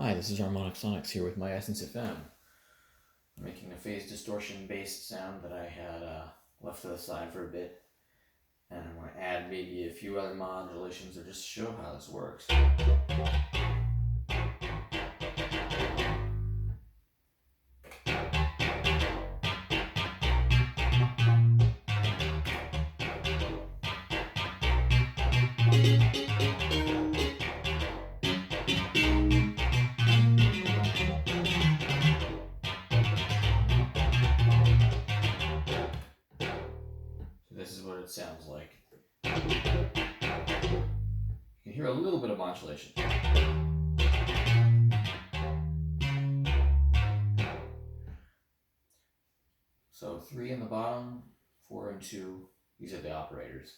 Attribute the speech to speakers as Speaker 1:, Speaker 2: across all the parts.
Speaker 1: Hi, this is Harmonic Sonics here with my Essence FM. I'm making a phase distortion based sound that I had left to the side for a bit, and I'm going to add maybe a few other modulations or just show how this works. So this is what it sounds like. You can hear a little bit of modulation. So 3 in the bottom, 4 and 2, these are the operators.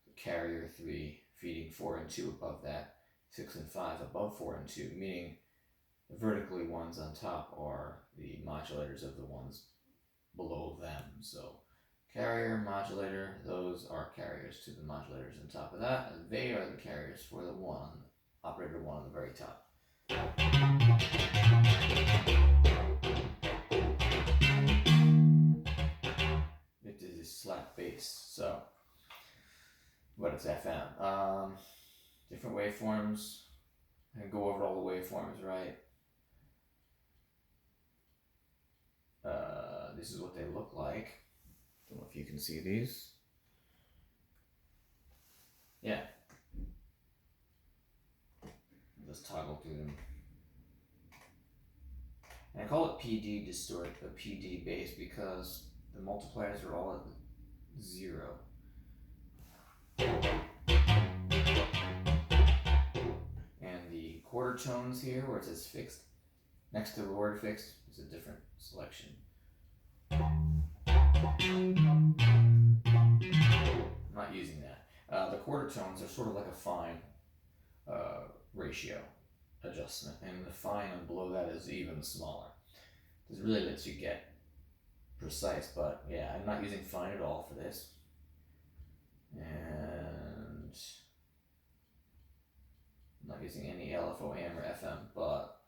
Speaker 1: So carrier 3 feeding 4 and 2 above that, 6 and 5 above 4 and 2, meaning the vertically ones on top are the modulators of the ones below them. So carrier, modulator, those are carriers to the modulators on top of that, and they are the carriers for the one, operator 1 on the very top. It is slap bass, so, but it's FM. Different waveforms. I can go over all the waveforms, right? This is what they look like. Don't know if you can see these. Yeah. Just toggle through them. And I call it PD distort, the PD bass, because the multipliers are all at 0. And the quarter tones here, where it says fixed, next to the word fixed, is a different selection. I'm not using that. The quarter tones are sort of like a fine ratio adjustment, and the fine and below that is even smaller. This really lets you get precise, but yeah, I'm not using fine at all for this. And I'm not using any LFO, AM, or FM, but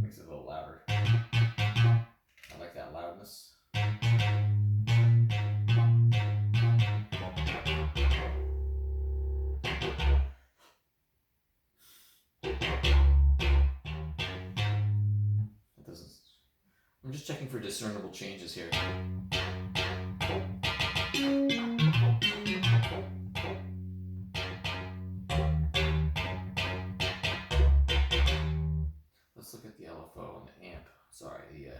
Speaker 1: makes it a little louder. I like that loudness. It doesn't. I'm just checking for discernible changes here. Let's look at the LFO and the amp. Sorry,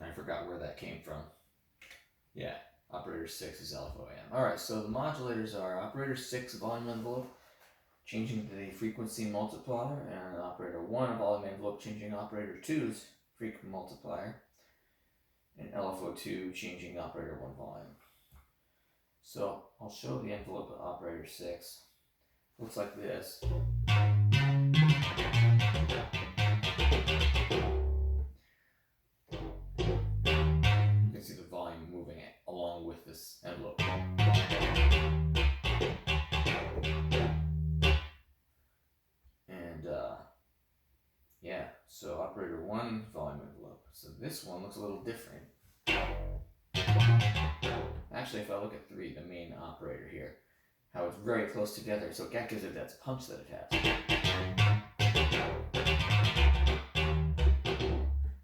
Speaker 1: I forgot where that came from. Yeah, operator 6 is LFO AM. Alright, so the modulators are operator 6 volume envelope, changing the frequency multiplier, and operator 1 volume envelope, changing operator 2's frequency multiplier, and LFO 2 changing operator 1 volume. So I'll show the envelope of operator 6. Looks like this. You can see the volume moving along with this envelope. And yeah, so operator 1 volume envelope. So this one looks a little different. Actually, if I look at 3, the main operator here, how it's very close together, so that gives it that punch that it has.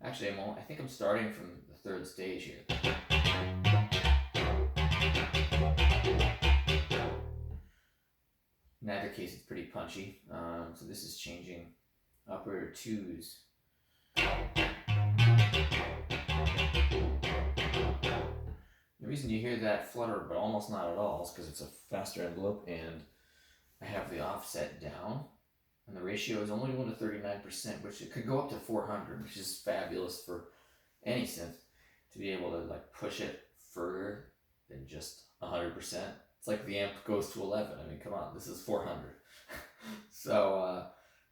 Speaker 1: Actually, I think I'm starting from the 3rd stage here. In either case, it's pretty punchy. So this is changing operator 2's. The reason you hear that flutter, but almost not at all, is because it's a faster envelope, and I have the offset down, and the ratio is only 1 to 39%, which it could go up to 400, which is fabulous for any synth to be able to like push it further than just 100%. It's like the amp goes to 11. I mean, come on, this is 400. So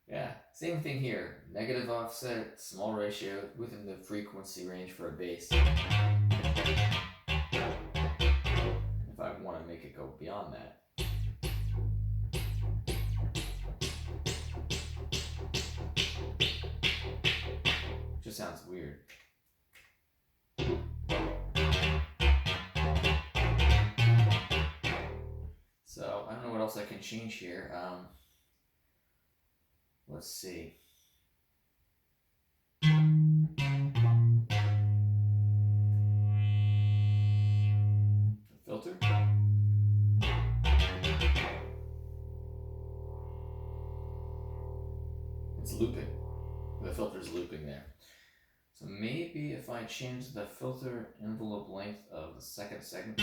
Speaker 1: yeah, same thing here. Negative offset, small ratio within the frequency range for a bass. If I want to make it go beyond that, just sounds weird. So I don't know what else I can change here. Let's see. The filter. It's looping. The filter's looping there. So maybe if I change the filter envelope length of the second segment.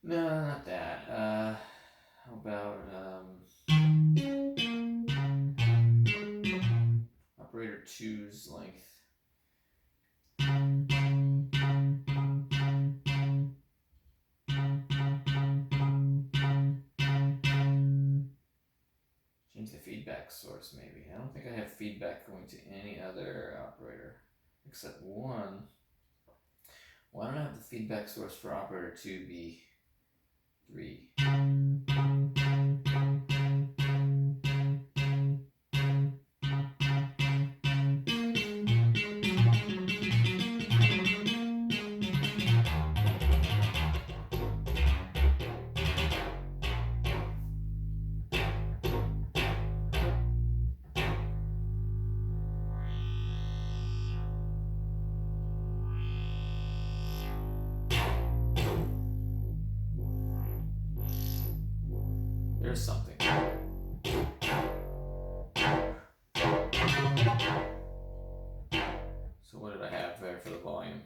Speaker 1: No, not that. How about operator 2's length? Change the feedback source maybe. I don't think I have feedback going to any other operator except one. Why don't I have the feedback source for operator 2 be 3? There's something. So what did I have there for the volume?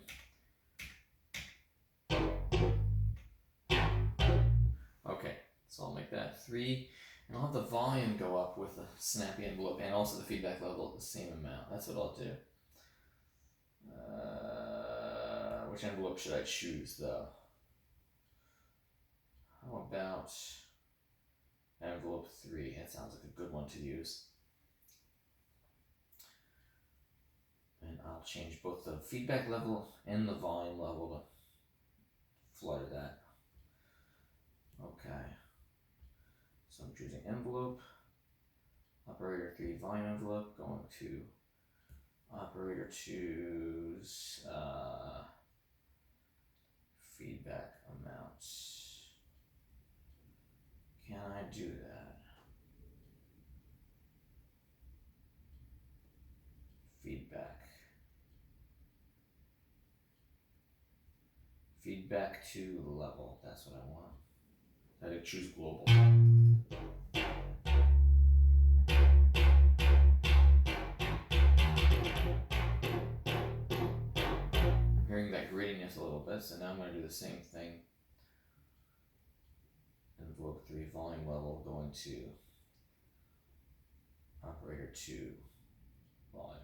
Speaker 1: Okay, so I'll make that 3, and I'll have the volume go up with the snappy envelope and also the feedback level at the same amount. That's what I'll do. Which envelope should I choose though? How about envelope 3? That sounds like a good one to use. And I'll change both the feedback level and the volume level to flutter that. Okay. So I'm choosing envelope, operator 3 volume envelope, going to operator 2's feedback amounts. Can I do that? Feedback. Feedback to level. That's what I want. I had to choose global. I'm hearing that grittiness a little bit, so now I'm going to do the same thing. Envelope 3 volume level going to operator 2 volume.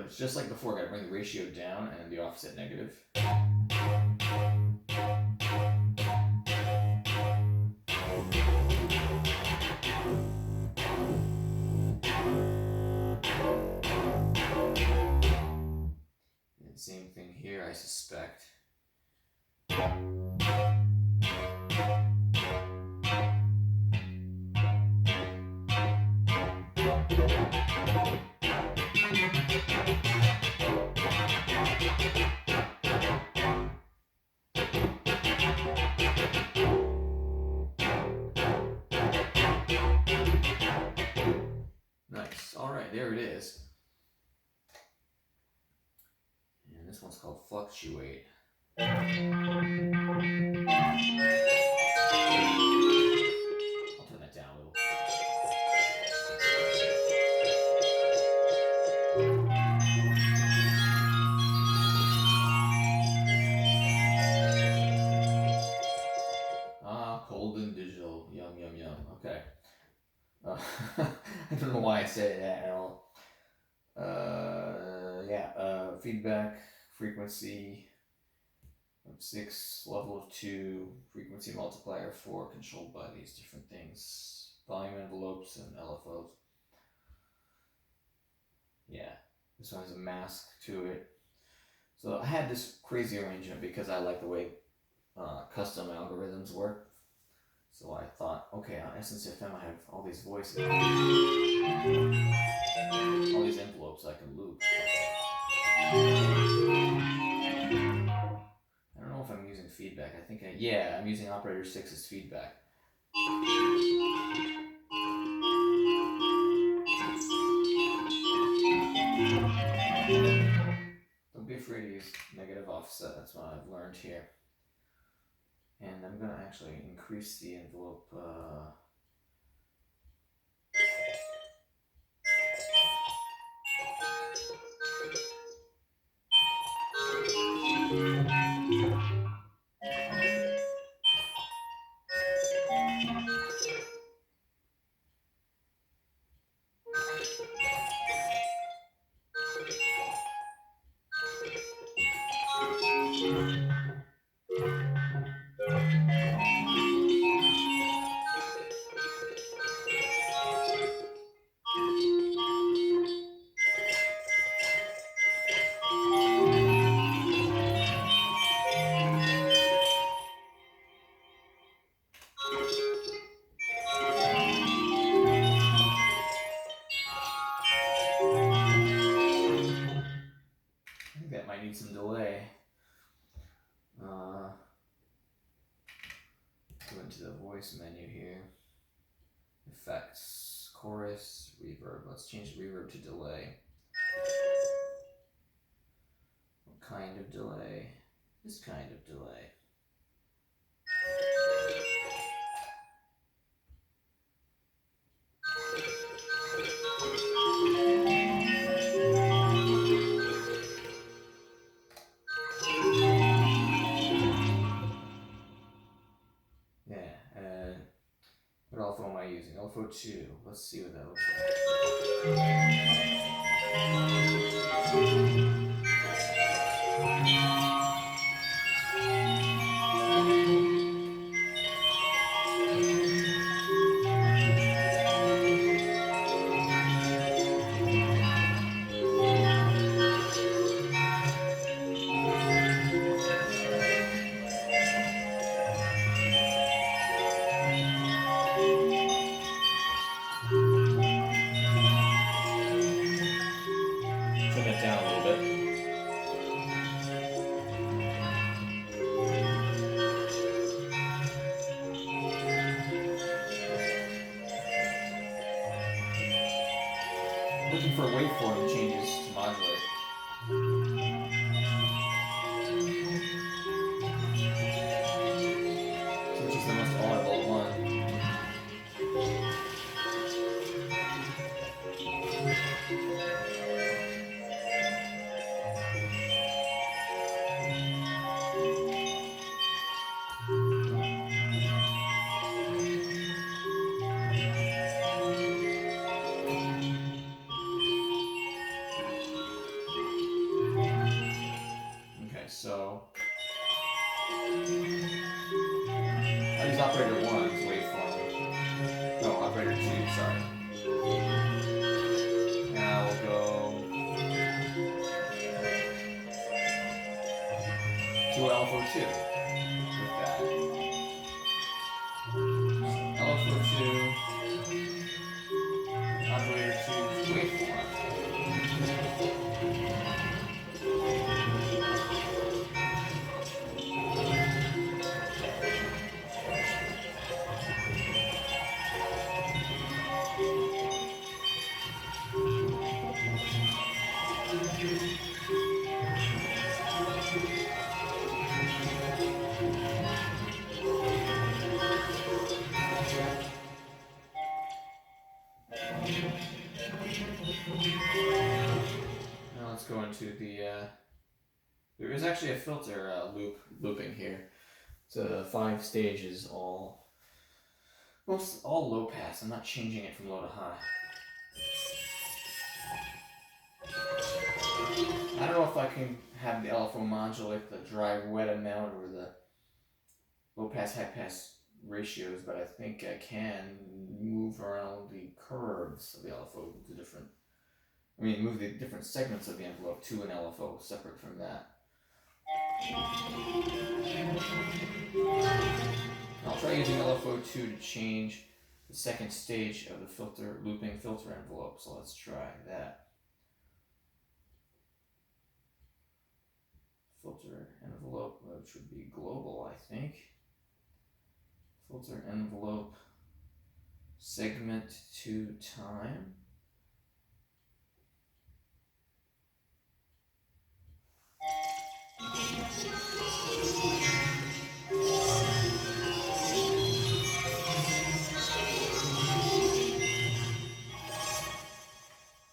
Speaker 1: It's just like before, I gotta bring the ratio down and the offset negative. And same thing here, I suspect. This one's called Fluctuate. I'll turn that down a little. Cold and digital. Yum, yum, yum. Okay. I don't know why I said that at all. Feedback, frequency of 6, level of 2, frequency multiplier 4, controlled by these different things. Volume envelopes and LFOs. Yeah, this one has a mask to it. So I had this crazy arrangement because I like the way custom algorithms work. So I thought, okay, on Essence FM I have all these voices, all these envelopes I can loop. I don't know if I'm using feedback. I think I'm using operator 6 as feedback. Don't be afraid to use negative offset. That's what I've learned here. And I'm gonna actually increase the envelope. Some delay. Go into the voice menu here. Effects, chorus, reverb. Let's change reverb to delay. What kind of delay? This kind of delay. What alpha am I using? Alpha 2. Let's see what that looks looking for waveform changes to modulate. So which is the most audible one? So I use operator 1's waveform. No, operator 2, sorry. Now we'll go to alpha 2 with that. Alpha 2, operator 2's waveform. let's go into the, there is actually a filter looping here. It's 5 stages, all low pass. I'm not changing it from low to high. I don't know if I can have the LFO modulate the dry wet amount or the low pass high pass ratios, but I think I can move around the curves of the LFO to different. I mean, move the different segments of the envelope to an LFO separate from that. I'll try using LFO2 to change the second stage of the looping filter envelope. So let's try that. Filter envelope, which would be global, I think. Filter envelope segment to time.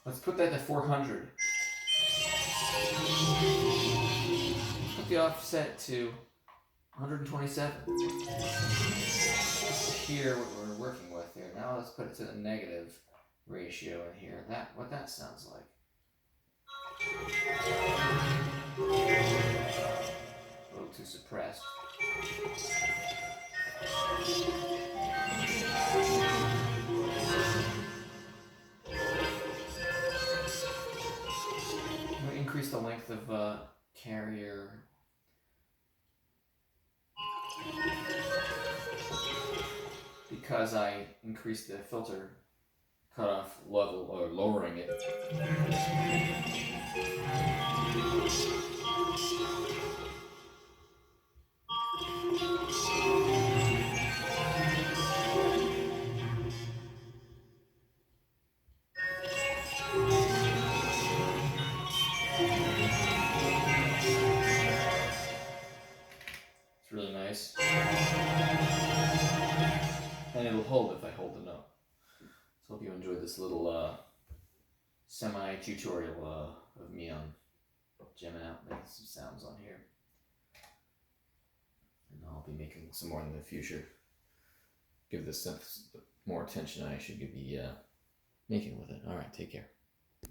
Speaker 1: Let's put that to 400. Put the offset to 127. Here, what we're working with here. Now let's put it to the negative ratio in here. What that sounds like. A little too suppressed. I'm going to increase the length of carrier. Because I increased the filter cutoff level, or lowering it. It's really nice. And it'll hold if I hold the note. So hope you enjoyed this little semi-tutorial of me on jamming out, making some sounds on here. And I'll be making some more in the future. Give this synth more attention I should be making with it. Alright, take care.